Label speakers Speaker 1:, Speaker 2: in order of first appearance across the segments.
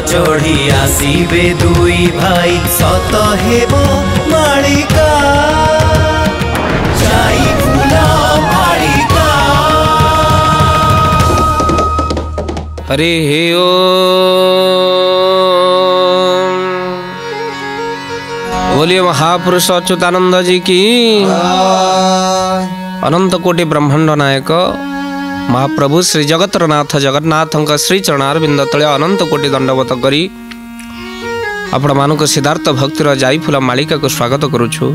Speaker 1: चढ़ी आसीबे दुई भाई सत हेबो मालिका जाई फूल मालिका।
Speaker 2: हरे हे ओ बोलिए महापुरुष अच्युतानंद जी की। अनंत कोटि ब्रह्मांड नायक महाप्रभु श्री जगतर नाथ जगन्नाथ श्री चरणारविंद तले अनंत कोटि दंडवत करी आपण मानक सिद्धार्थ भक्तिर जाई फूल मालिका को स्वागत करुछु।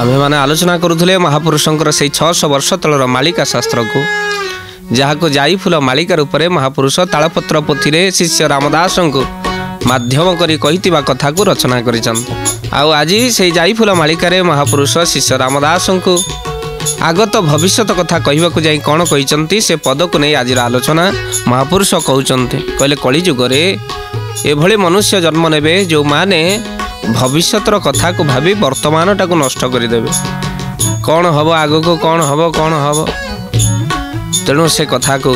Speaker 2: आमे माने आलोचना करुथले महापुरुषंकर से 600 वर्ष तलर मालिका शास्त्र को, जहाँ को जाई फूल मालिका रूप में महापुरुष तालपत्र पोथी रे शिष्य रामदास को माध्यम करी कहितिबा कथा को रचना करिछन। आउ आज से जाई फूल मालिका रे महापुरुष शिष्य रामदास को आगत भविष्यत कथा कहवाक जाई कौन कहिसंती से पद को नहीं आज आलोचना महापुरुष कहउचंती। कहले कली जुगरे एभली मनुष्य जन्म नेबे जो माने भविष्यतर कथा को भाभी वर्तमान टाको नष्ट करदेवे। कौन हम आग को कौन हम तेणु से कथा को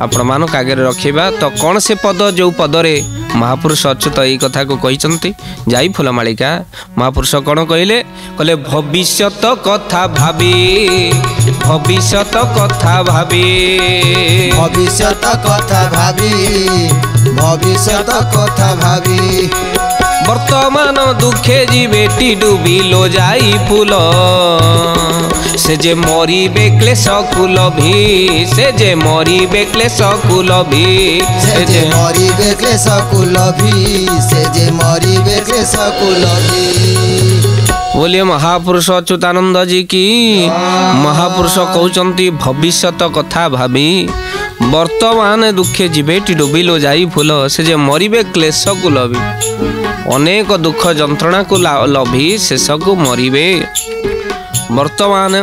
Speaker 2: आपण मानक आगे रखिबा। तो कौन से पद जो पदरे महापुरुष अच्युत यही कथा को कहते जाई फूल मालिका महापुरुष कौन कहले कहले भविष्यत कथा भाभी भविष्यत कथा भाभी
Speaker 3: भविष्यत कथा भाभी भविष्यत कथा भाभी
Speaker 2: वर्तमान दुखे जीवेटी डूबी लो जाई फूल से जे मरी बेकले सकुल भी से जे मरी बेकले सकुल भी
Speaker 3: से जे मरी बेकले सकुल भी से जे मरी बेकले सकुल भी।
Speaker 2: बोलिए महापुरुष अच्युतानंद जी की। महापुरुष कहउचंती भविष्यत कथा भाभी वर्तमान दुखे जीवेटी डूबी लो जाई फूल से जे मरिबे क्लेश को लभी अनेक दुख जंत्रणा को लभी शेष को मरिबे। वर्तमान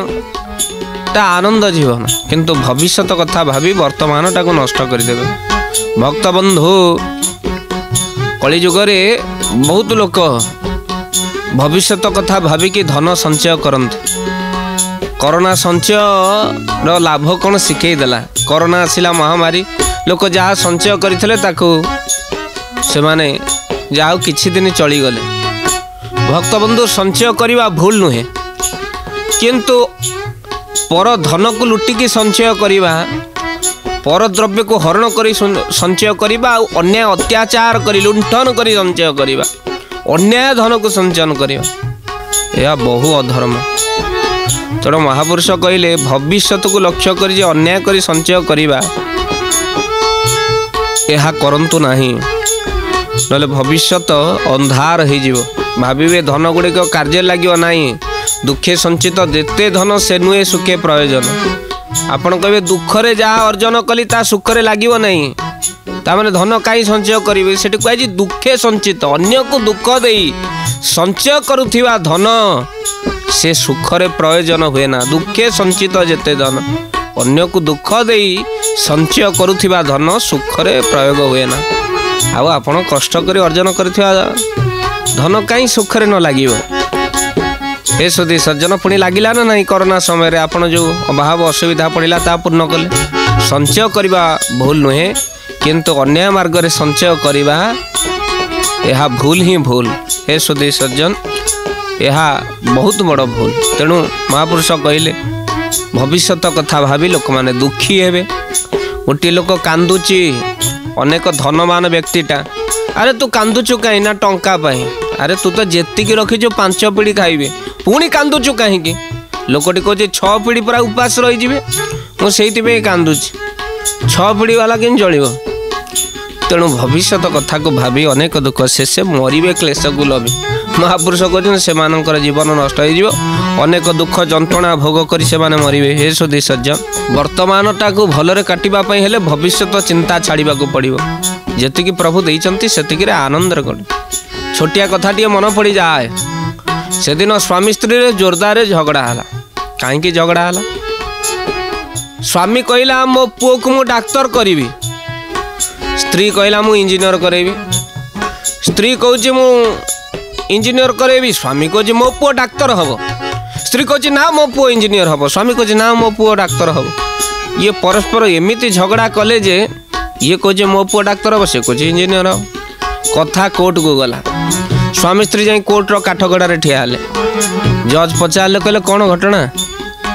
Speaker 2: ता आनंद जीवन किंतु भविष्यत कथा भाभी वर्तमान टाको नष्ट करदेवे। भक्त बंधु कली जुगरे बहुत लोक भविष्यत कथा भाभी कि धन संचय करते। कोरोना संचय रो लाभ कौन शिखई देला। कोरोना आसिला महामारी लोक जहाँ संचय करथिले ताकू से माने जाओ किछि दिन चली गले। भक्त बंधु संचय करवा भूल नुहे किंतु पर धन को लुटिकी संचय करवा पर द्रव्य को हरण करी संचय करवा अन्याय अत्याचार करी लुंठन करी संचय करवा अन्याय धन को संचयन करवा यह बहु अधर्म। तेणु महापुरुष कहले भविष्यत को लक्ष्य करी अन्याय करी संचय करवा यह करंतु नाही नले भविष्यत अंधार हो जीव। भाविबे धन गुड़िक कार्य लगे नाही दुखे संचित देते धन से नुहे सुखे प्रयोजन। आपण कहे दुखरे जहाँ अर्जन कली ता सुखरे लगे नहीं तामाने धन कहीं संचय करेंगे से कहे दुखे संचित अन्य को दुख दे संचय करुथिबा धन से सुखरे प्रयोजन हुए ना। दुखे संचित जेते धन अन्य को दुख दे संचय करुथिबा धन सुखरे प्रयोग हुए ना। आउ आपण कष्ट कर अर्जन करथिबा धन कहीं सुखरे न लागिबो। हे सुधी सज्जन पुणी लागिला ना नहीं कोरोना समय रे आपण जो अभाव असुविधा पड़िला ता पूर्ण कले। संचय करवा भूल नुहे किंतु अन्य मार्ग रे संचय करवा यह भूल ही भूल। हे सुधी सज्जन यह बहुत बड़ भूल। तेणु महापुरुष कहले भविष्यत कथा भावी लोक माने दुखी हेबे। गोटे लोक कांदुची अनेक धनवान व्यक्तिटा अरे तू कांदुचु कहीं ना टंका पाई अरे तू तो जेतिकी रखीचु 5 पीढ़ी खाइबे पुणी कांदुचु कहीं लोकटी कहे 6 पीढ़ी पूरा उपास रही मुझे कांदुची 6 पीढ़ी वाला कि चलो। तेणु भविष्यत कथा को भावी अनेक दुख शेषे मरिबे क्लेश को लभी। महापुरुष कहते से जीवन नष्ट हो अनेक दुख जंत्रणा भोग करी से मरिबे। हे सुधी सज्जन वर्तमान टाक भलरे काटिबा पई हेले भविष्यत चिंता छाड़िबा को पड़िबो। जेतिकी प्रभु देइचंती सेतिकी रे आनंद कर। छोटिया कथाटी मन पड़ जाए से दिन स्वामी स्त्री रे जोरदार झगड़ा हला। कहीं झगड़ा हला स्वामी कहला मो पुओ को मु डाक्तर करी स्त्री कहला मु इंजीनियर करेबी। स्त्री कहूँ मु इंजीनियर करेबी स्वामी कहूँ मो पुओ डाक्तर हम। स्त्री कहूँ ना मो पुओ इंजीनियर हम स्वामी कहूँ ना मो पुओ डाक्तर हम। ये परस्पर एमिति झगड़ा कले जे ये कहे मो पुआ डाक्तर हम से कहे इंजीनियर हम कथा कोर्ट को गला स्वामी स्त्री जाई कोर्टर काठगड़े ठिया हेले जज पचारे कहले कौन घटना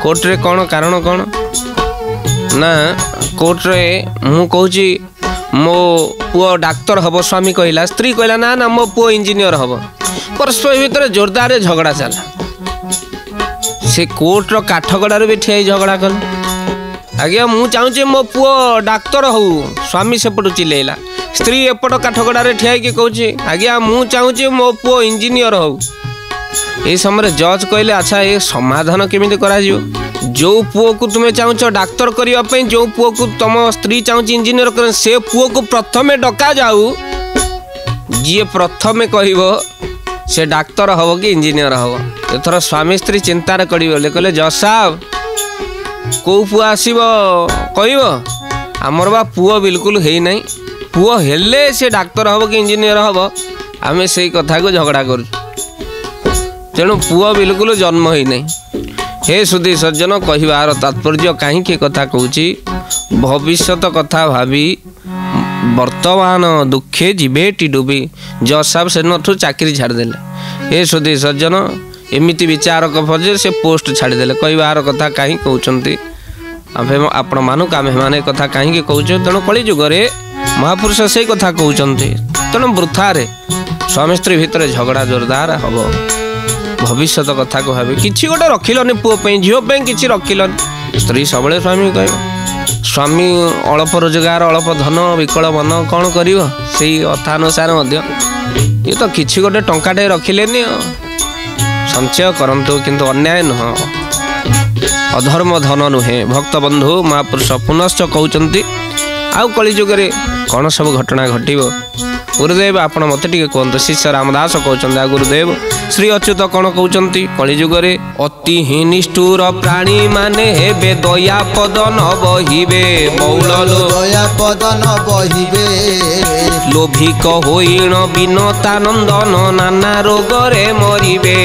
Speaker 2: कोर्ट रे कौन कारण कौन ना कोर्ट रे मु कहूँ मो पुआ डाक्तर हम स्वामी कहला स्त्री कहला ना ना मो पुआ इंजीनियर हम परस्पर भितर जोरदार झगड़ा चला से कोर्टर काठगड़ार भी ठिया झगड़ा कल आज्ञा मु चाहूँ मो पुआ डाक्तर हो स्वामी सेपटू चिल्ला स्त्री एपट काठगड़ार ठिया कहूँ आज्ञा मु चाहूँ मो पुआ इंजीनियर हो ये समय जज कहले अच्छा ये समाधान केमिति करा जो पुओ को तुम्हें चाहूच डाक्तर करने जो पुओ को तुम स्त्री चाहूँ इंजीनियर कर से पुओ को प्रथमे डका जाऊ जी प्रथमे कह से डाक्तर हम कि इंजीनियर हम एथर स्वामी स्त्री चिंतार कड़े कहले जज साहब कौ पुआ आसब कह आमर बा पुओ बिल्कुल है नहीं पुओ हेले से डाक्तर हम कि इंजीनियर हम आम से कथा को झगड़ा कर तेणु पुओ बिल्कुल जन्म ही नहीं हे सुधी सज्जन कहबार तात्पर्य कहीं कथा कहूँ भविष्यत कथा भावी वर्तमान दुखे जीवेटी डुबी जज साहब से नठू चाकरी छाड़देले हे सुधी सज्जन एमिति विचारक फजे से पोस्ट छाड़देले कहबार कथा कहीं कहते आपण मानुक आम मैंने कथा कहीं कहूँ तेणु कली जुगे महापुरुष से कथा कहते तेणु वृथारे स्वामी स्त्री भितर झगड़ा जोरदार हम भविष्यत कथा को भावी किसी गोटे रखिलनि पुओ झील कि रखिलनि स्त्री सब स्वामी कह स्वामी अल्प रोजगार अल्प धन विकल मन कौन कर अर्थानुसार ये तो किसी गोटे टंकाटे रखिलेनि संचय करंतु किंतु अन्याय नुह अधर्म धन नुहे भक्त बंधु महापुरुष पुनश्च कहते आउ कली जुगे कौन सब घटना घटव गुरुदेव आपण मत टे कहते शिष्य रामदास कहते गुरुदेव श्री अच्युत कौन कहते कलिजुगे अति ही निष्ठुर प्राणी माने हेबे दया पद न बहिबे बौल
Speaker 3: दया पद न बहिबे
Speaker 2: लोभिक होइण बिनतानंदन नाना रोगरे मरिबे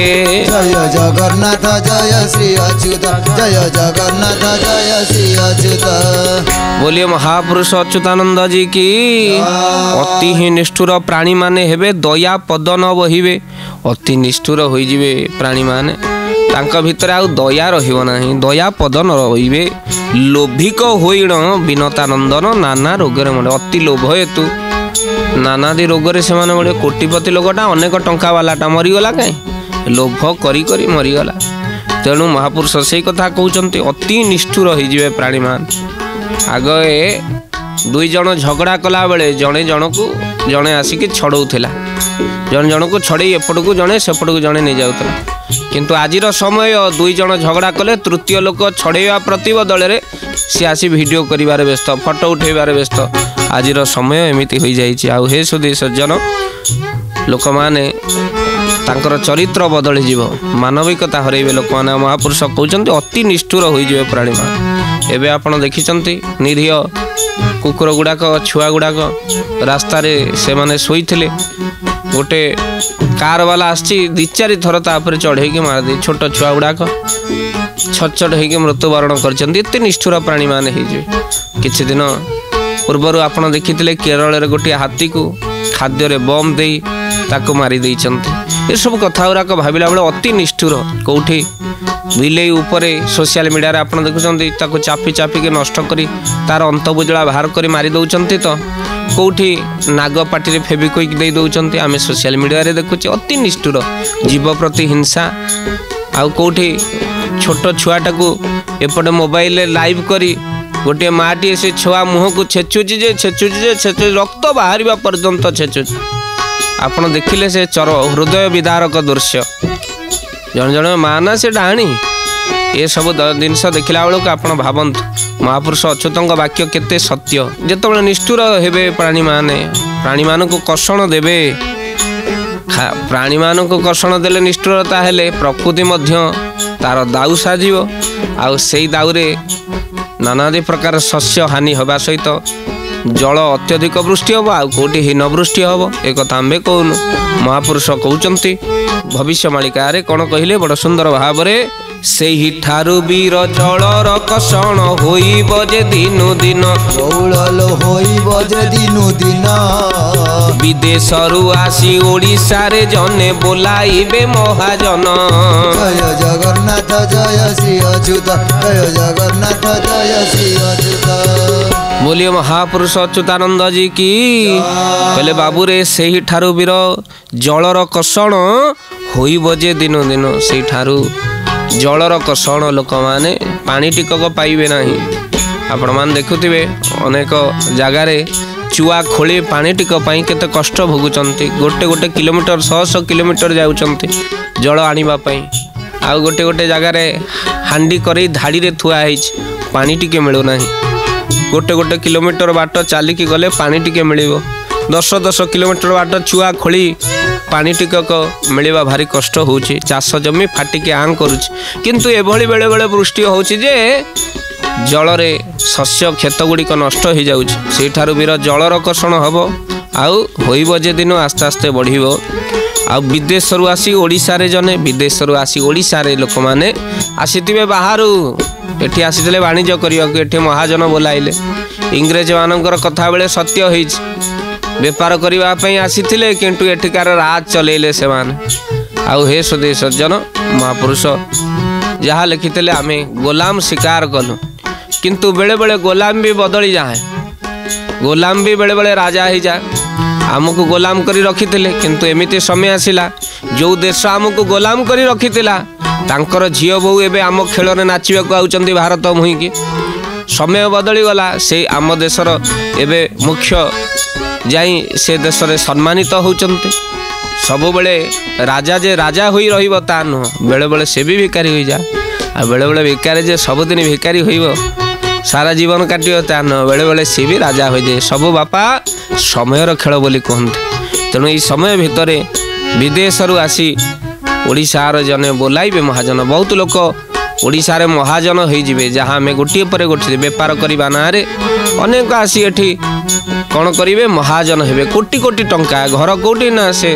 Speaker 3: जय जगन्नाथ जय श्री अच्युत जय जगन्नाथ जय श्री अच्युत
Speaker 2: बोलिए महापुरुष अच्युतानंद जी की अति ही निष्ठुर प्राणी माने हेबे दया पद न बहिबे अति निष्ठुर होइजिबे प्राणी माने तांका भितर आउ दया रहिबो नाही दया पद न रहिबे लोभिक होइण बिनतानंदन नाना रोगरे मरे अति लोभ हेतु नानादि रोगरे से माने बड़े कोटिपति लोकटा अनेक टंका वालाटा मरीगला कहीं लोभ करी करी मरीगला तेणु महापुरुष से कथा कहते अति निष्ठुर होइजिबे प्राणी मान आगे दुई जन झगड़ा कला बेले जड़े जनकू जड़े आसिक छड़ौला जन जन को छड़े एपट को जड़े सेपट को जड़े नहीं जाऊला किंतु आजिर समय दुई जन झगड़ा कले तृतीय लोक छड़ेवा प्रति बदल सी आसी वीडियो करिवारे व्यस्त फोटो उठेबार व्यस्त आजिर समय एमिति हो जाइए आउ हे सुधी सज्जन लोक माने तांकर चरित्र बदली जीव मानविकता हरइबे लोक माने महापुरुष कहते अति निष्ठुर होइजिबे प्राणी मान एबे आपण देखिचंती निरीह कुकुर गुड़ाक छुआ गुड़ाक रास्तार से माने शोइथिले गोटे कार वाला आसी दी चारि थर तापर चढ़े मारदे छोट छुआ गुड़ाक छटछट होगी मृत्युवरण कर निष्ठुर प्राणी मान किछि दिन पूर्वर आपड़ देखी केरल गोटे हाथी को खाद्य बम दे ताको मारी ये सब कथा गुराक भाविला बेले अति निष्ठुर कौटी बिले उपरे सोशल मीडिया रे आपण देखुछंती ताको चापी चापी के नष्ट करी तार अंत बुजला बाहर करी मारी दउछंती तो कौटी नाग पाटी रे फेविक्विक दे दउछंती आमे सोशल मीडिया रे देखुचे अति निष्ठुर जीव प्रति हिंसा आउ कौटी छोट छुआटा को एपटे मोबाइल लाइव करी गोटे माटी से छुआ मुह को छेचुची जे रक्त बाहर पर्यंत छेचुची आपण देखिले से चर हृदय विदारक दृश्य जन जन माना से डाणी ये सब जिनस देखला बेलू आप भावत महापुरुष अच्युत वाक्य केते सत्य जिते निष्ठुर हेबे प्राणी मान को कर्षण देवे प्राणी मान को कर्षण देले निष्ठुरता हेले प्रकृति मध्य तार दाऊ साजिव आउ से दाऊरे नानादि प्रकार शस्य हानि हवा सहित जल अत्यधिक वृष्टि हम आउ कौटी हीन वृष्टि हम एक आम्बे कहूनु महापुरुष कहते भविष्यवाणी कार कौन कहले बड़ सुंदर भाव में ସେହି ଠାରୁ ବୀର ଜଳର କଷଣ ହୋଇବ ଯେ ଦିନୁ ଦିନ
Speaker 3: ବହୁଳ ହୋଇବ ଯେ ଦିନୁ ଦିନ
Speaker 2: ବିଦେଶରୁ ଆସି ଓଡ଼ିଶାରେ ଜନେ ବୋଲାଇବେ ମହାଜନ।
Speaker 3: ଜୟ ଜଗନ୍ନାଥ ଜୟ ଶ୍ରୀ ଅଚ୍ୟୁତ ଜୟ ଜଗନ୍ନାଥ ଜୟ ଶ୍ରୀ ଅଚ୍ୟୁତ।
Speaker 2: बोलिए महापुरुष अच्युतानंद जी की। कहले बाबूरे ସେହି ଠାରୁ ବୀର ଜଳର କଷଣ ହୋଇବ ଯେ ଦିନ ଦିନ ସେହି ଠାରୁ ଜଳର କଷଣ ଲୋକମାନେ ପାଣି ଟିକକ ପାଇବେ ନାହିଁ। ଆପଣମାନେ ଦେଖୁଥିବେ ଅନେକ ଜାଗାରେ ଚୁଆ ଖୋଳି ପାଣି ଟିକ ପାଇଁ କେତେ କଷ୍ଟ ଭୋଗୁଛନ୍ତି। ଗୋଟେ ଗୋଟେ କିଲୋମିଟର 100 କିଲୋମିଟର ଯାଉଛନ୍ତି ଜଳ ଆଣିବା ପାଇଁ। ଆଉ ଗୋଟେ ଗୋଟେ ଜାଗାରେ ହାଣ୍ଡି କରି ଧାଡ଼ିରେ ଥୁଆ ହେଇଛି ପାଣି ଟିକେ ମିଳୁନାହିଁ। ଗୋଟେ ଗୋଟେ କିଲୋମିଟର ବାଟ ଚାଲିକି ଗଲେ ପାଣି ଟିକେ ମିଳିବ। 10 କିଲୋମିଟର ବାଟ ଚୁଆ ଖୋଳି ପାଣି ଟିକକ ମିଳିବା ଭାରି କଷ୍ଟ ହେଉଛି। ଚାଷ ଜମି ଫାଟିକି ଆଁ କରୁଛି। କିନ୍ତୁ ଏଭଳି ବେଳେ ବେଳେ ବୃଷ୍ଟି ହେଉଛି ଯେ ଜଳରେ ଶସ୍ୟ କ୍ଷେତ ଗୁଡ଼ିକ ନଷ୍ଟ ହୋଇଯାଉଛି। ସେଇଠାରୁ ବୀର ଜଳର କଷଣ ହେବ ଆଉ ହୋଇବ ଯେ ଦିନ ଆସ୍ତେ ଆସ୍ତେ ବଢ଼ିବ। ଆଉ ବିଦେଶରୁ ଆସି ଓଡ଼ିଶାରେ ଜଣେ ବିଦେଶରୁ ଆସି ଓଡ଼ିଶାରେ ଲୋକମାନେ ଆସିଥିବେ ବାହାରୁ ଏଠି ଆସିଥିଲେ ବାଣିଜ୍ୟ କରିବାକୁ। ଏଠି ମହାଜନ ବୋଲାଇଲେ। ଇଂରେଜ ମାନଙ୍କର କଥା ବେଳେ ସତ୍ୟ ହେଇଛି। ବେପାର କରିବା ପାଇଁ ଆସିଥିଲେ କିନ୍ତୁ ଏଠିକାର ରାଜ ଚଲେଇଲେ ସେମାନେ। ଆଉ ହେ ସୁଧୀ ସଜ୍ଜନ ମହାପୁରୁଷ ଯାହା ଲେଖିଥିଲେ ଆମେ ଗୋଲାମ ଶିକାର କଲୁ। କିନ୍ତୁ ବେଳେ ବେଳେ ଗୋଲାମ ବି ବଦଳି ଯାଏ। ଗୋଲାମ ବି ବେଳେ ବେଳେ ରାଜା ହେଇଯାଏ। ଆମକୁ ଗୋଲାମ କରି ରଖିଥିଲେ କିନ୍ତୁ ଏମିତି ସମୟ ଆସିଲା ଯେଉଁ ଦେଶ ଆମକୁ ଗୋଲାମ କରି ରଖିଥିଲା ତାଙ୍କର ଝିଅ ବୋହୂ ଏବେ ଆମ ଖେଳରେ ନାଚିବାକୁ ଆଉଛନ୍ତି ଭାରତ ମୁହିଁକି। ସମୟ ବଦଳିଗଲା। ସେଇ ଆମ ଦେଶର ଏବେ ମୁଖ୍ୟ ଯାଇ ସେ ଦେଶରେ ସମ୍ମାନିତ ହେଉଛନ୍ତି। ସବୁବେଳେ ରାଜା ଯେ ରାଜା ହୋଇ ରହିବ ତା ନୁହଁ। ବେଳେବେଳେ ସେ ବି ଭିକାରୀ ହୋଇଯାଏ। ଆଉ ବେଳେବେଳେ ଭିକାରୀ ଯେ ସବୁଦିନ ଭିକାରୀ ହୋଇବ ସାରା ଜୀବନ କାଟିବ ତା ନୁହଁ। ବେଳେବେଳେ ସେ ବି ରାଜା ହୋଇଯାଏ। ସବୁ ବାପା ସମୟର ଖେଳ ବୋଲି କୁହନ୍ତି। ତେଣୁ ଏଇ ସମୟ ଭିତରେ ବିଦେଶରୁ ଆସି ଓଡ଼ିଶାର ଜଣେ ବୋଲାଇବେ ମହାଜନ। ବହୁତ ଲୋକ ଓଡ଼ିଶାରେ ମହାଜନ ହୋଇଯିବେ। ଯାହା ଆମେ ଗୋଟିଏ ପରେ ଗୋଟିଏ ବେପାର କରିବା ନାଁରେ ଅନେକ ଆସି ଏଠି କ'ଣ କରିବେ ମହାଜନ ହେବେ। କୋଟି କୋଟି ଟଙ୍କା। ଘର କେଉଁଠି ନା ସେ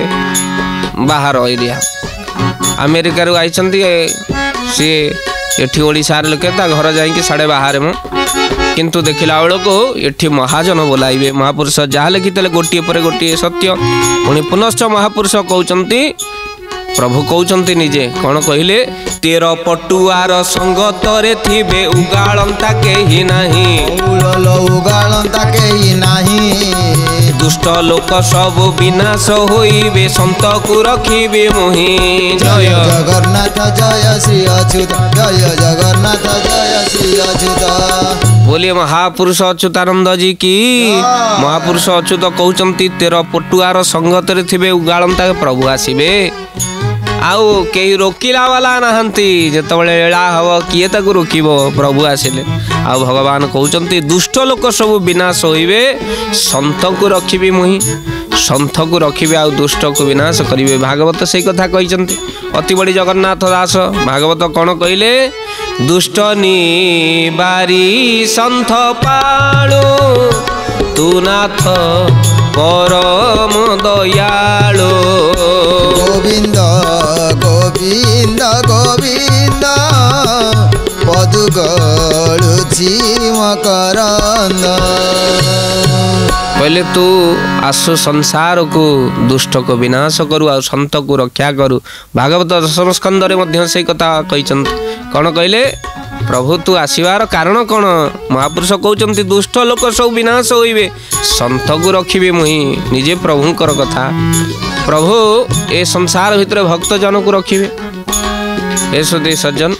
Speaker 2: ବାହାର ଏରିଆ ଆମେରିକାରୁ ଆଇଛନ୍ତି ସିଏ ଏଠି ଓଡ଼ିଶାର ଲୋକେ ତା ଘର ଯାଇକି ସାଡ଼େ ବାହାରେ ମୁଁ। କିନ୍ତୁ ଦେଖିଲା ବେଳକୁ ଏଠି ମହାଜନ ବୋଲାଇବେ। ମହାପୁରୁଷ ଯାହା ଲେଖିଥିଲେ ଗୋଟିଏ ପରେ ଗୋଟିଏ ସତ୍ୟ। ପୁଣି ପୁନଶ୍ଚ ମହାପୁରୁଷ କହୁଛନ୍ତି ପ୍ରଭୁ କହୁଛନ୍ତି ନିଜେ କ'ଣ କହିଲେ 13 ପଟୁଆର ସଙ୍ଗତରେ ଥିବେ ଉଗାଳନ୍ତା କେହି ନାହିଁ।
Speaker 3: ଉଗାଳନ୍ତା କେହି ନାହିଁ।
Speaker 2: ଦୁଷ୍ଟ ଲୋକ ସବୁ ବିନାଶ ହୋଇବେ ସନ୍ତକୁ ରଖିବେ ମୁହିଁ।
Speaker 3: ଜୟ ଜଗନ୍ନାଥ ଜୟ ଶ୍ରୀ ଅଚ୍ୟୁତ ଜୟ ଜଗନ୍ନାଥ ଜୟ ଶ୍ରୀ ଅଚ୍ୟୁତ।
Speaker 2: बोलिए महापुरुष अच्युतानंद जी की। महापुरुष अच्युत कहते 13 पटुआर संगत थे उगाड़ता प्रभु आसबे। आउ कई रोकिला वाला नहांती जेतबेले एळा हव किए ताकू रोकिब प्रभु आसिले। आ भगवान कहउचंती दुष्ट लोक सब विनाश होइबे संत को रखिबी मुही। संत को रखिबे आ दुष्ट को विनाश करिवे। भागवत सेई कथा कहिचंती। अति बड़ी जगन्नाथ दास भागवत कोन कहिले दुष्ट निबारी संत पाळो तू नाथ परम दयाळो।
Speaker 3: गोविंद गोविंद गोविंद पदु गळुछि मकरंद।
Speaker 2: पहले तू आसु संसार को दुष्ट को विनाश करू आ संत को रक्षा करू। भागवत दशम स्कंदरे मध्य से कथा कहिचंती। कौन कहले प्रभु तू आसवार कारण कौन। महापुरुष कहते दुष्ट लोक सब विनाश होइबे संत को रखिबे मुही। निजे प्रभुंकर कथा। प्रभु ए संसार भितर भक्त जन को रखिबे। ए सुधी सज्जन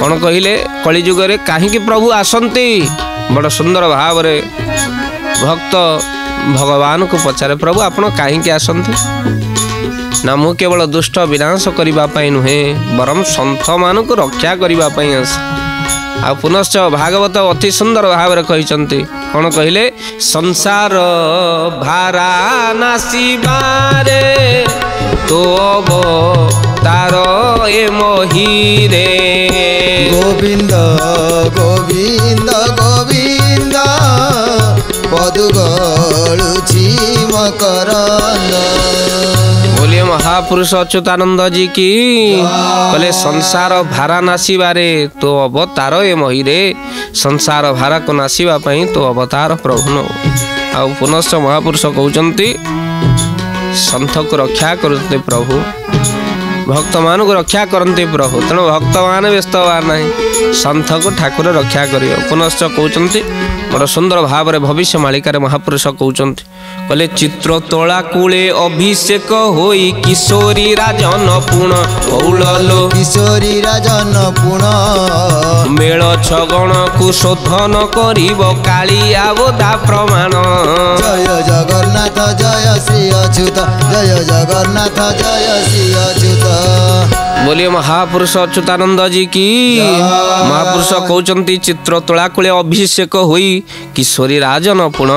Speaker 2: कौन कहले कलिजुगरे काहींकि प्रभु आसंती। बड़ सुंदर भाव रे भक्त भगवान को पचारे प्रभु आपण काहींकि आसंती ना मु केवल दुष्ट विनाश करने नुहे बरम संत मान को रक्षा करने आस। आ पुनश्च भागवत अति सुंदर भाव में कहते कौन कहले संसार भारा नासिबारे तो तार ए मोहिरे।
Speaker 3: गोविंद गोविंद गोविंद पदु गळुछि मकरंद।
Speaker 2: बोलिए महापुरुष अच्युतानंद जी की कहले संसार भारा नासीबारे तो अवतार ए महीरे संसार भारा को नासीबा पई तो अवतार प्रभु नो आ पुनश्च महापुरुष कहउचंती संत को रक्षा करते प्रभु भक्त मान को रक्षा करते प्रभु तेणु भक्त मान व्यस्त हवा नहीं संत को ठाकुर रक्षा करियो पुनश्च कहउचंती बड़ सुंदर भाव रे भविष्य मालिकार महापुरुष कहउचंती कहले चित्र तोला कूले अभिषेक होई किशोरी राजन पुण औललो
Speaker 3: किशोरी राजन पुण
Speaker 2: मेल छगण को शोधन करिब कालिया बोधा प्रमाण
Speaker 3: जय जगन्नाथ जय श्री अच्युत जय जगन्नाथ जय श्री अच्युत
Speaker 2: बोलिए महापुरुष अच्युतानंद जी की महापुरुष कहउचंती चित्र तोला कूले अभिषेक होई किशोरी राजन पुण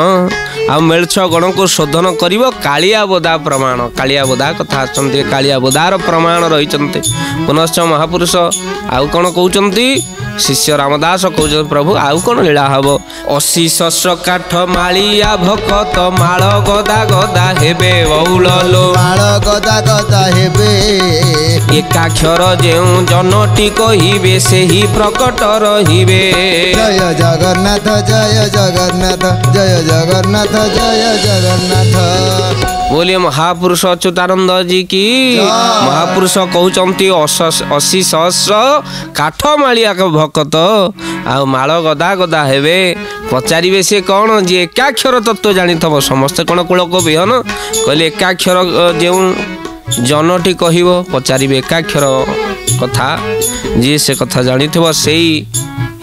Speaker 2: आ मेलछ गण को शोधन करिब कालिया बोधा प्रमाण कालिया बोधा कथा आछंती कालिया बोधार प्रमाण रहिचंती पुनश्च महापुरुष आउ कोन कहउचंती शिष्य रामदास कहउछ प्रभु आउ कोन लीला हबो 80 सहस्र काठ मालिया भक्त माळ गदा गदा हेबे बौललो
Speaker 3: माळ गदा गदा हेबे
Speaker 2: एकाक्षर जेउ जनटी कहिबे सेही प्रकट रहिबे
Speaker 3: जय जगन्नाथ जय जगन्नाथ जय जगन्नाथ जय जगन्नाथ
Speaker 2: बोलिए महापुरुष अच्युतानंद जी की महापुरुष कहउचंती 80 सहस्र काठ मालिया भक्त आ माळ गदा गदा हेबे पचारिबे से कौन जे एकाक्षर तत्व जानिथबो समस्त कोन कुल को बिहन कहले एकाक्षर जेउ जनटी कहिबो पचारिबे एकाक्षर कथा जे से कथा जानिथबो सेही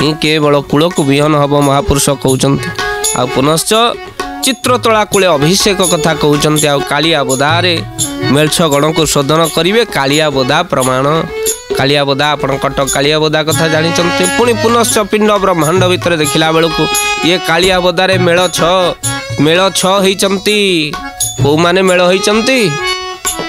Speaker 2: ही केवल कुल को बिहन हबो महापुरुष कहउचंती आ पुनश्च चित्र तोला कूले अभिषेक कथा कहउचंती आ कालिया बोधारे मेलछ गण को शोधन करिवे कालिया बोधा प्रमाण कालिया बोधा आपण कटक कालिया बोधा कथा जानिचंती पुणी पुनश्च पिंड ब्रह्मांड भितर देखिला बेलକୁ ये कालिया बोधारे मेल छ होइचंती को माने मेल होइचंती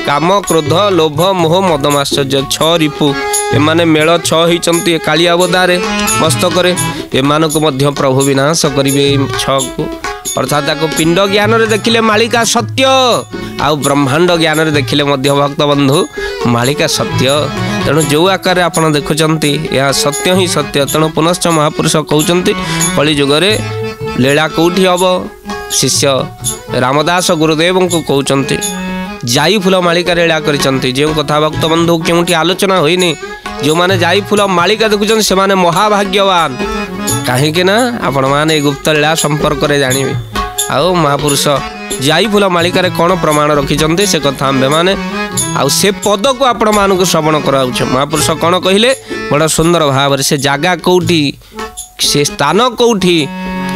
Speaker 2: काम क्रोध लोभ मोह मद माश्चर्य छ रिपु एमाने मेल छ होइचंती कालिया बोधारे मस्तकरे एमानको मध्य प्रभु विनाश करिवे छ को अर्थात पिंड ज्ञान रे देखिले मालिका सत्य आ ब्रह्मांड ज्ञान रे देखिले मध्य भक्त बंधु मालिका सत्य तेणु जो आकार आपण देखुचंती या सत्य ही सत्य तेणु पुनश्च महापुरुष कहउचंती कली जुगरे लीला कोठी हबो शिष्य रामदास गुरुदेव को कहउचंती जाई फूल मालिका लीला करिचंती जे कथा भक्त बंधु केउठी आलोचना होइनी जो माने जाई फूल मालिका देखुचंती से माने महाभाग्यवान कहीं ना आपण माने गुप्त लीला संपर्क रे जानिबे आओ महापुरुष जाई फूल मालिका कौन प्रमाण रखिचंती से कथा आम्भे माने आउ से पद को आपण मानक श्रवण कराउछ महापुरुष कौन कहिले बड़ा सुंदर भाव से जागा कोठी से स्थान कोठी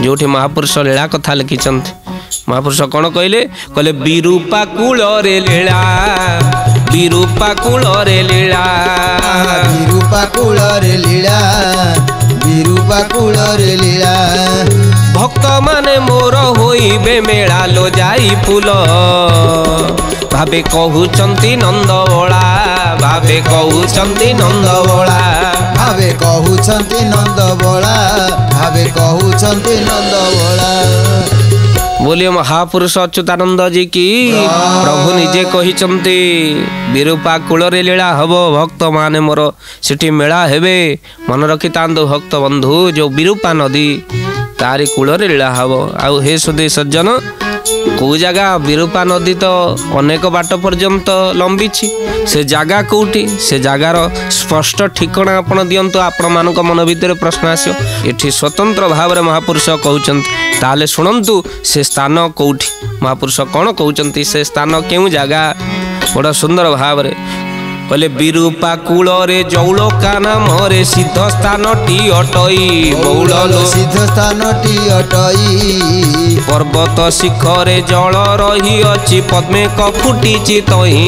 Speaker 2: जोठी महापुरुष लीला कथा लिखिचंती महापुरुष कौन कहिले कहले विरूपा कूल रे लीला विरूपा कूल रे लीला
Speaker 3: विरूपा कूल रे लीला विरूपा कूल रे लीला
Speaker 2: भक्त माने मोर होइबे मेला लो जाई फूल भावे कहउचंती नंदबोला भावे कहउचंती नंदबोला
Speaker 3: भावे कहउचंती नंदबोला भावे कहउचंती नंदबोला
Speaker 2: बोलिए महापुरुष अच्युतानंद जी की प्रभु निजे कहिचंती विरूपा कूल रे लीला हबो भक्त माने मोर सिटी मेला हेबे मन रखितांदो भक्त बंधु जो विरूपा नदी तारी कूल रे लीला हबो आउ हे सुदे सज्जन को जगह विरूपा नदी तो अनेक बाट पर्यंत लंबी से जगह कौटी से जगार स्पष्ट ठिकाना आपण दियंतु आपण मानक मन भीतर प्रश्न आसो एठी स्वतंत्र भाव रे महापुरुष कहउचंती ताले सुनंतु से स्थान कौटी महापुरुष कौन कहउचंती से स्थान केउ जगह बड़ा सुंदर भाव रे कहले विरूपा कूल रे जौलो का नाम रे सिद्ध स्थान टी अटई बौललो
Speaker 3: सिद्ध स्थान टी अटई
Speaker 2: पर्वत शिखरे जल रही अछि पद्मे क फुटिछि तही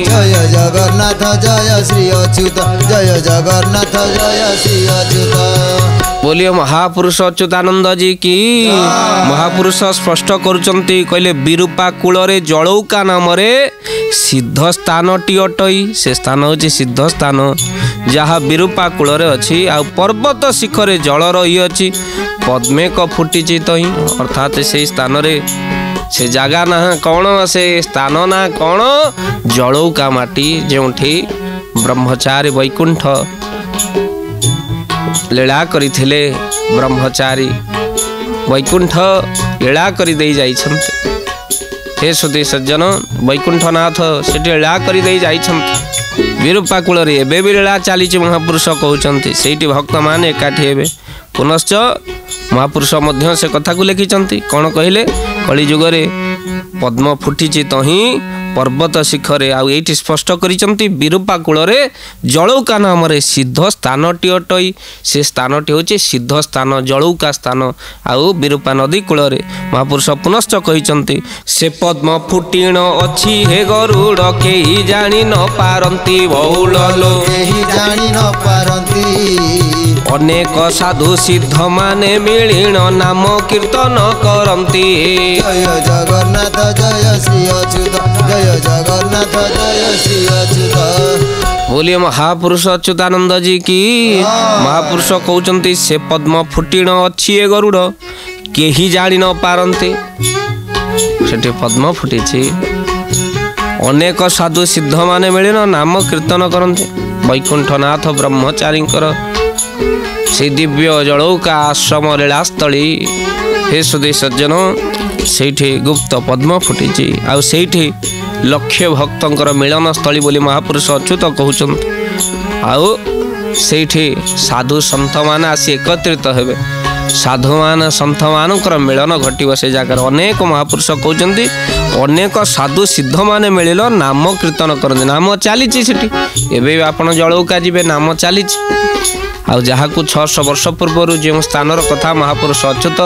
Speaker 3: जय जगन्नाथ जय श्री अच्युत जय जगन्नाथ जय श्री अच्युत
Speaker 2: बोलिए महापुरुष अच्युतानंद जी की महापुरुष स्पष्ट करुचंती कहले विरूपा कूल रे जलौका नाम रे सिद्ध स्थान टी अटई से स्थान होछि सिद्ध स्थान जहाँ विरूपा कूल रे अछि आ पर्वत शिखरे जल रही अछि पद्मे क फुटिछि तही अर्थात से स्थान रे से जगह ना कौन से स्थान ना कौन जलौका माटी जोठी ब्रह्मचारी वैकुंठ लीला करथिले ब्रह्मचारी वैकुंठ लीला कर दे जाइछन्ते हे सुधी सज्जन वैकुंठनाथ सेठी लीला कर दे जाइछन्ते विरूपा कूल रे एबे भी लीला चली महापुरुष कहउछन्ते सेठी भक्त माने एकाठी हेबे पुनश्च महापुरुष मध्य से कथा को लिखिछन्ति कोन कहिले कली जुग रे पद्म फुटिछि तही पर्वत शिखरे आउ एठी स्पष्ट करिसंती विरूपा कूल रे जलौका नाम रे सिद्ध स्थान टी अटई से स्थान टी होचे सिद्ध स्थान जलौका स्थान आउ विरूपा नदी कूल रे महापुरुष पुनश्च कहिसंती से पद्म फुटिण अछि हे गरुड़ केही जानि न पारंती बहुल लोक
Speaker 3: केही जानि न पारंती
Speaker 2: अनेक साधु सिद्ध माने मिलिण नाम कीर्तन करंती
Speaker 3: जय जगन्नाथ जय श्री अच्युत जय जगन्नाथ जय श्री अच्युत
Speaker 2: बोलिए महापुरुष अच्युतानंद जी की महापुरुष कहउचंती से पद्म फुटिण अछि ए गरुड़ केही जानि न पारंती सेठी पद्म फुटिछि अनेक साधु सिद्ध माने मिलिण नाम कीर्तन करंती वैकुंठनाथ ब्रह्मचारींकर से दिव्य जलौका आश्रम लीलास्थली हे सुधी सज्जन सेठी गुप्त पद्म फुटिछि आउ सेठी लक्ष्य भक्तंकर मिलन स्थली बोली महापुरुष अच्युत कहउछन्ति आउ सेठी साधु संत मान आसी एकत्रित हेबे साधु मान संत मानकर मिलन घटिव से जगार अनेक महापुरुष कहउछन्ति अनेक साधु सिद्ध माने मिलिल नाम कीर्तन करନ୍ତି नाम चलीछि सेठी एबे आपण जलौका जिबे नाम चलीछि आउ जहाँ को 600 वर्ष पूर्व जो स्थान कथा महापुरुष अच्युत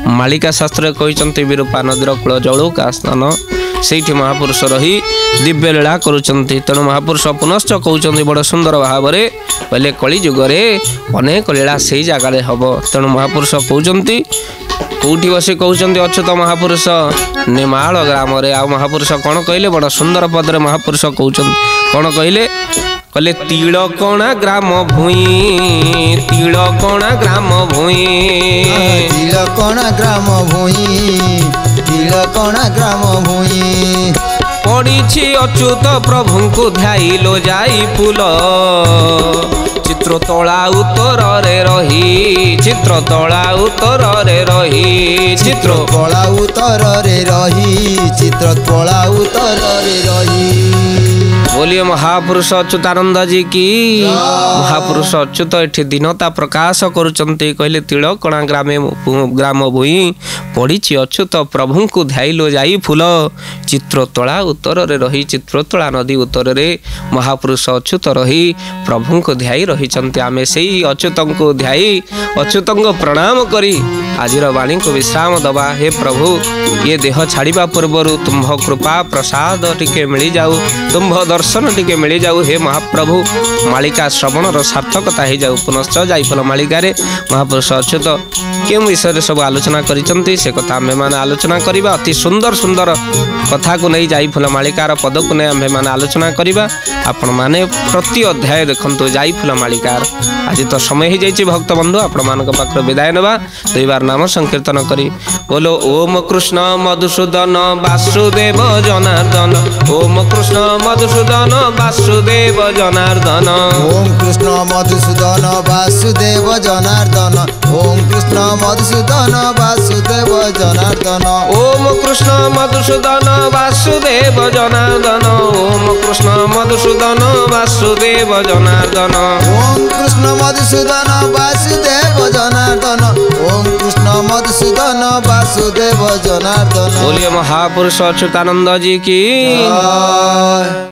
Speaker 2: मालिका शास्त्र कहते विरूपा नदीर कूल जलौका स्थान से महापुरुष रही दिव्य लीला करुँच तेणु महापुरुष पुनश्च कहते बड़ सुंदर भाव में पहले कली जुगरे अनेक लीला से जगह हम तेणु महापुरुष कहते कौटी बस कहते अच्युत महापुरुष नेमाल ग्राम आ महापुरुष कौन कहले बड़ सुंदर पदरे महापुरुष कहते कौन कहले कले तिलकोणा ग्राम भूई तिलकोणा ग्राम भूई
Speaker 3: तिलकोणा ग्राम भूई तिलकोणा ग्राम भूई
Speaker 2: पड़ी अच्युत प्रभु को ध्याइलो जाई फूल चित्रतोला उत्तर रे रही चित्रतोला उत्तर रे रही
Speaker 3: चित्रतोला उत्तर रे रही चित्रतोला उत्तर रे रही
Speaker 2: बोलिए महापुरुष अच्युतानंद जी की महापुरुष अच्युत एठी दीनता प्रकाश करुचंती कहले तिलकोणा ग्राम भूई पड़ी अच्युत प्रभु को ध्याइलो जाई फूल चित्रतोला उत्तर रे रही चित्रतोला नदी उत्तर रे महापुरुष अच्युत रही प्रभु को ध्याई रही आमे से अच्युत को ध्याई अच्युत प्रणाम करी आजिर वाणी को विश्राम दबा हे प्रभु ये देह छाड़ा पूर्वर तुम्भ कृपा प्रसाद टिके मिल जाऊ तुम्भ दर्शन टिके मिल जाऊ हे महाप्रभु मालिका श्रवणर सार्थकता हो जाऊ पुनश्च जाइफल मालिका महापुरुष अच्युत क्यों विषय सब आलोचना करिसंती से कथा आमे माने आलोचना करिबा अति सुंदर सुंदर कथा को नहीं जाइफल मालिकार पद को नहीं आमे माने आलोचना करिबा आपण माने प्रति अध्याय देखंतु जाइफल मालिकार आज तो समय हो जाइए भक्त बंधु आपण मानक पाखर विदाय नेबा दुई बार नाम संकीर्तन करी बोलो ओम कृष्ण मधुसूदन वासुदेव जनार्दन ओम कृष्ण मधुसूदन वासुदेव जनार्दन
Speaker 3: ओम कृष्ण मधुसूदन वासुदेव जनार्दन ओम कृष्ण मधुसूदन वासुदेव जनार्दन
Speaker 2: ओम कृष्ण मधुसूदन वासुदेव जनार्दन ओम कृष्ण मधुसूदन वासुदेव जनार्दन
Speaker 3: ओम कृष्ण मधुसूदन वासुदेव जनार्दन ओम कृष्ण मधुसूदन वासुदेव जनार्दन।
Speaker 2: बोलिए महापुरुष अच्युतानंद जी की।